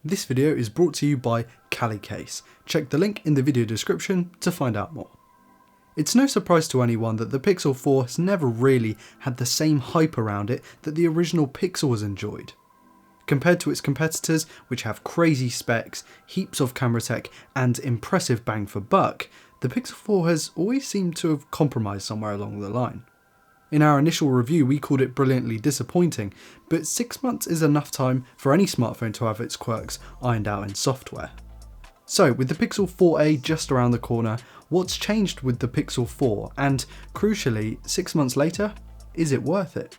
This video is brought to you by CaliCase. Check the link in the video description to find out more. It's no surprise to anyone that the Pixel 4 has never really had the same hype around it that the original Pixel has enjoyed. Compared to its competitors, which have crazy specs, heaps of camera tech, and impressive bang for buck, the Pixel 4 has always seemed to have compromised somewhere along the line. In our initial review, we called it brilliantly disappointing, but 6 months is enough time for any smartphone to have its quirks ironed out in software. So, with the Pixel 4a just around the corner, what's changed with the Pixel 4? And, crucially, 6 months later, is it worth it?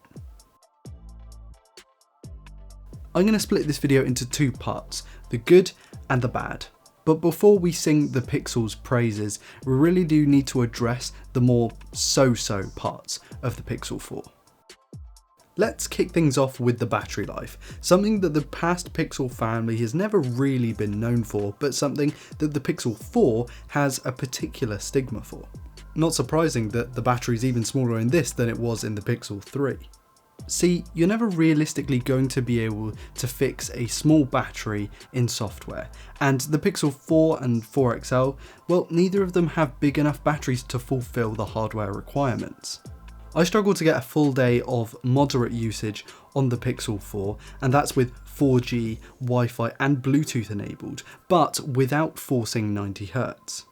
I'm going to split this video into two parts, the good and the bad. But before we sing the Pixel's praises, we really do need to address the more so-so parts of the Pixel 4. Let's kick things off with the battery life, something that the past Pixel family has never really been known for, but something that the Pixel 4 has a particular stigma for. Not surprising that the battery is even smaller in this than it was in the Pixel 3. See, you're never realistically going to be able to fix a small battery in software, and the Pixel 4 and 4 XL, well, neither of them have big enough batteries to fulfill the hardware requirements. I struggle to get a full day of moderate usage on the Pixel 4, and that's with 4G, Wi-Fi and Bluetooth enabled, but without forcing 90Hz.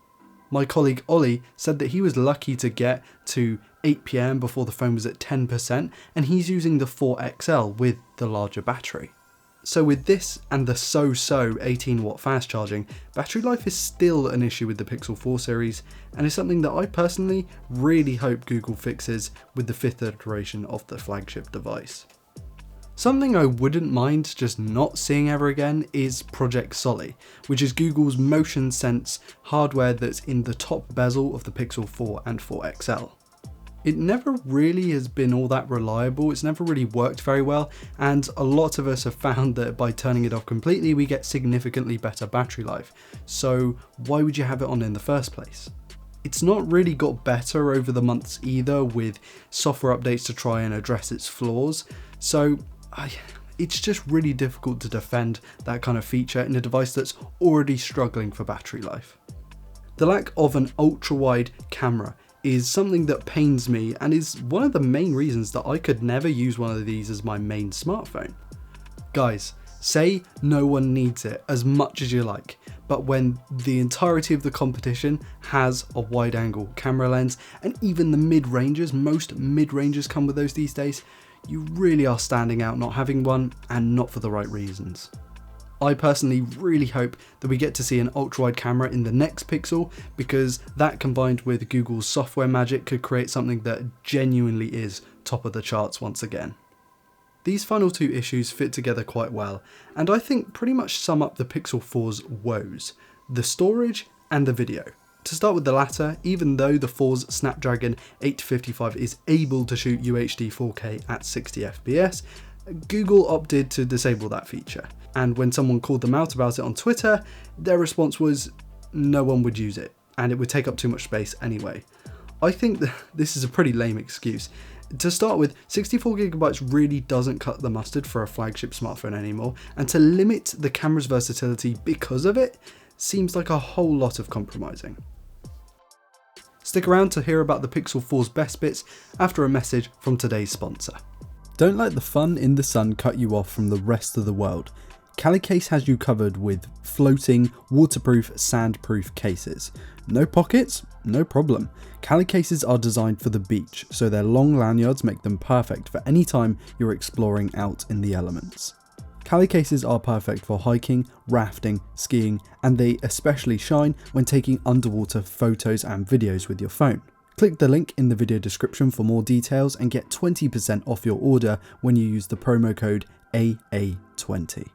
My colleague Ollie said that he was lucky to get to 8 PM before the phone was at 10%, and he's using the 4 XL with the larger battery. So with this and the so-so 18W fast charging, battery life is still an issue with the Pixel 4 series, and is something that I personally really hope Google fixes with the 5th iteration of the flagship device. Something I wouldn't mind just not seeing ever again is Project Soli, which is Google's motion sense hardware that's in the top bezel of the Pixel 4 and 4 XL. It never really has been all that reliable, it's never really worked very well, and a lot of us have found that by turning it off completely we get significantly better battery life, so why would you have it on in the first place? It's not really got better over the months either, with software updates to try and address its flaws, so it's just really difficult to defend that kind of feature in a device that's already struggling for battery life. The lack of an ultra-wide camera is something that pains me and is one of the main reasons that I could never use one of these as my main smartphone. Guys, say no one needs it as much as you like, but when the entirety of the competition has a wide angle camera lens, and even the mid-rangers, most mid-rangers come with those these days, you really are standing out not having one, and not for the right reasons. I personally really hope that we get to see an ultra-wide camera in the next Pixel, because that combined with Google's software magic could create something that genuinely is top of the charts once again. These final two issues fit together quite well, and I think pretty much sum up the Pixel 4's woes: the storage and the video. To start with the latter, even though the 4's Snapdragon 855 is able to shoot UHD 4K at 60 FPS, Google opted to disable that feature. And when someone called them out about it on Twitter, their response was no one would use it, and it would take up too much space anyway. I think that this is a pretty lame excuse. To start with, 64GB really doesn't cut the mustard for a flagship smartphone anymore, and to limit the camera's versatility because of it seems like a whole lot of compromising. Stick around to hear about the Pixel 4's best bits after a message from today's sponsor. Don't let the fun in the sun cut you off from the rest of the world. CaliCase has you covered with floating, waterproof, sandproof cases. No pockets? No problem. CaliCases are designed for the beach, so their long lanyards make them perfect for any time you're exploring out in the elements. CaliCases are perfect for hiking, rafting, skiing, and they especially shine when taking underwater photos and videos with your phone. Click the link in the video description for more details and get 20% off your order when you use the promo code AA20.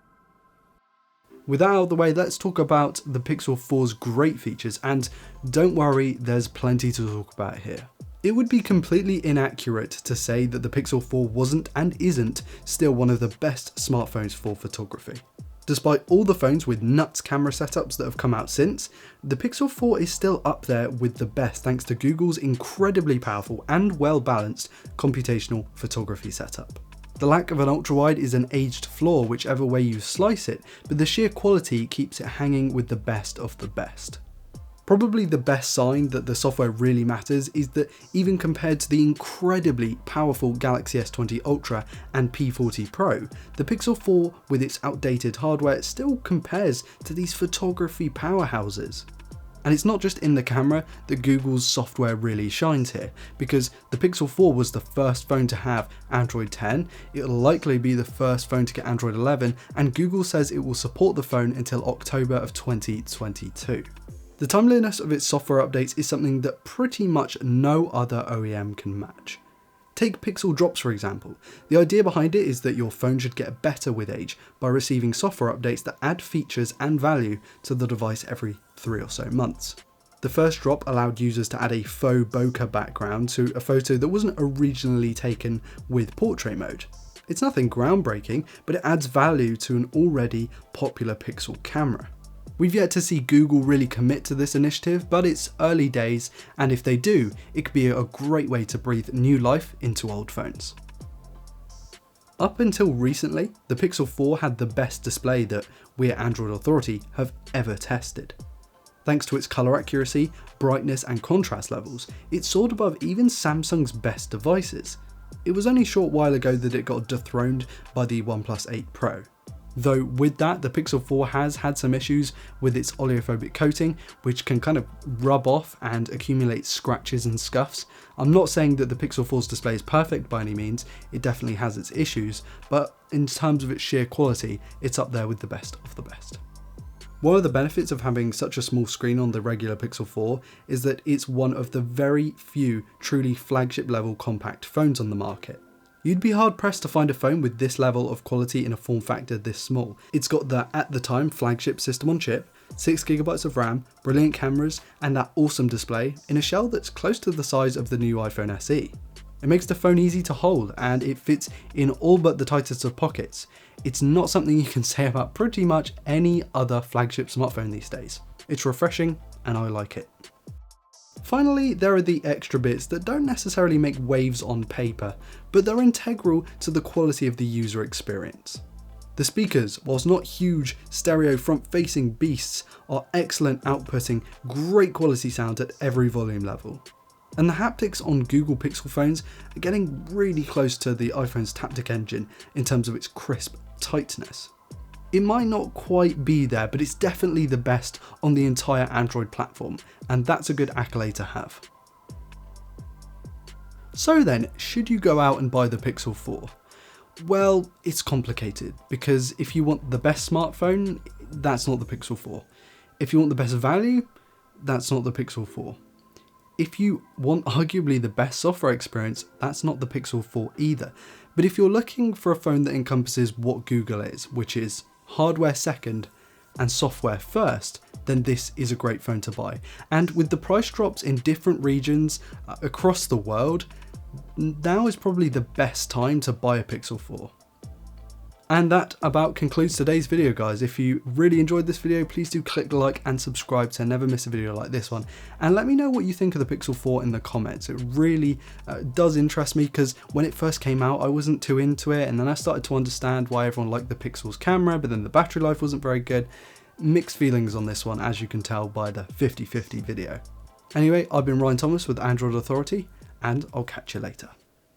With that out of the way, let's talk about the Pixel 4's great features, and don't worry, there's plenty to talk about here. It would be completely inaccurate to say that the Pixel 4 wasn't and isn't still one of the best smartphones for photography. Despite all the phones with nuts camera setups that have come out since, the Pixel 4 is still up there with the best thanks to Google's incredibly powerful and well balanced computational photography setup. The lack of an ultrawide is an aged flaw whichever way you slice it, but the sheer quality keeps it hanging with the best of the best. Probably the best sign that the software really matters is that even compared to the incredibly powerful Galaxy S20 Ultra and P40 Pro, the Pixel 4 with its outdated hardware still compares to these photography powerhouses. And it's not just in the camera that Google's software really shines here, because the Pixel 4 was the first phone to have Android 10, it'll likely be the first phone to get Android 11, and Google says it will support the phone until October of 2022. The timeliness of its software updates is something that pretty much no other OEM can match. Take Pixel Drops for example. The idea behind it is that your phone should get better with age by receiving software updates that add features and value to the device every 3 or so months. The first drop allowed users to add a faux bokeh background to a photo that wasn't originally taken with portrait mode. It's nothing groundbreaking, but it adds value to an already popular Pixel camera. We've yet to see Google really commit to this initiative, but it's early days, and if they do, it could be a great way to breathe new life into old phones. Up until recently, the Pixel 4 had the best display that we at Android Authority have ever tested. Thanks to its colour accuracy, brightness and contrast levels, it soared above even Samsung's best devices. It was only a short while ago that it got dethroned by the OnePlus 8 Pro. Though with that, the Pixel 4 has had some issues with its oleophobic coating, which can kind of rub off and accumulate scratches and scuffs. I'm not saying that the Pixel 4's display is perfect by any means, it definitely has its issues, but in terms of its sheer quality, it's up there with the best of the best. One of the benefits of having such a small screen on the regular Pixel 4 is that it's one of the very few truly flagship level compact phones on the market. You'd be hard pressed to find a phone with this level of quality in a form factor this small. It's got the, at the time, flagship system on chip, 6GB of RAM, brilliant cameras, and that awesome display in a shell that's close to the size of the new iPhone SE. It makes the phone easy to hold and it fits in all but the tightest of pockets. It's not something you can say about pretty much any other flagship smartphone these days. It's refreshing and I like it. Finally, there are the extra bits that don't necessarily make waves on paper, but they're integral to the quality of the user experience. The speakers, whilst not huge stereo front-facing beasts, are excellent outputting great quality sound at every volume level. And the haptics on Google Pixel phones are getting really close to the iPhone's Taptic engine in terms of its crisp tightness. It might not quite be there, but it's definitely the best on the entire Android platform, and that's a good accolade to have. So then, should you go out and buy the Pixel 4? Well, it's complicated, because if you want the best smartphone, that's not the Pixel 4. If you want the best value, that's not the Pixel 4. If you want arguably the best software experience, that's not the Pixel 4 either. But if you're looking for a phone that encompasses what Google is, which is hardware second and software first, then this is a great phone to buy. And with the price drops in different regions across the world, now is probably the best time to buy a Pixel 4. And that about concludes today's video, guys. If you really enjoyed this video, please do click like and subscribe to never miss a video like this one. And let me know what you think of the Pixel 4 in the comments. It really does interest me, because when it first came out, I wasn't too into it. And then I started to understand why everyone liked the Pixel's camera, but then the battery life wasn't very good. Mixed feelings on this one, as you can tell by the 50/50 video. Anyway, I've been Ryan Thomas with Android Authority, and I'll catch you later.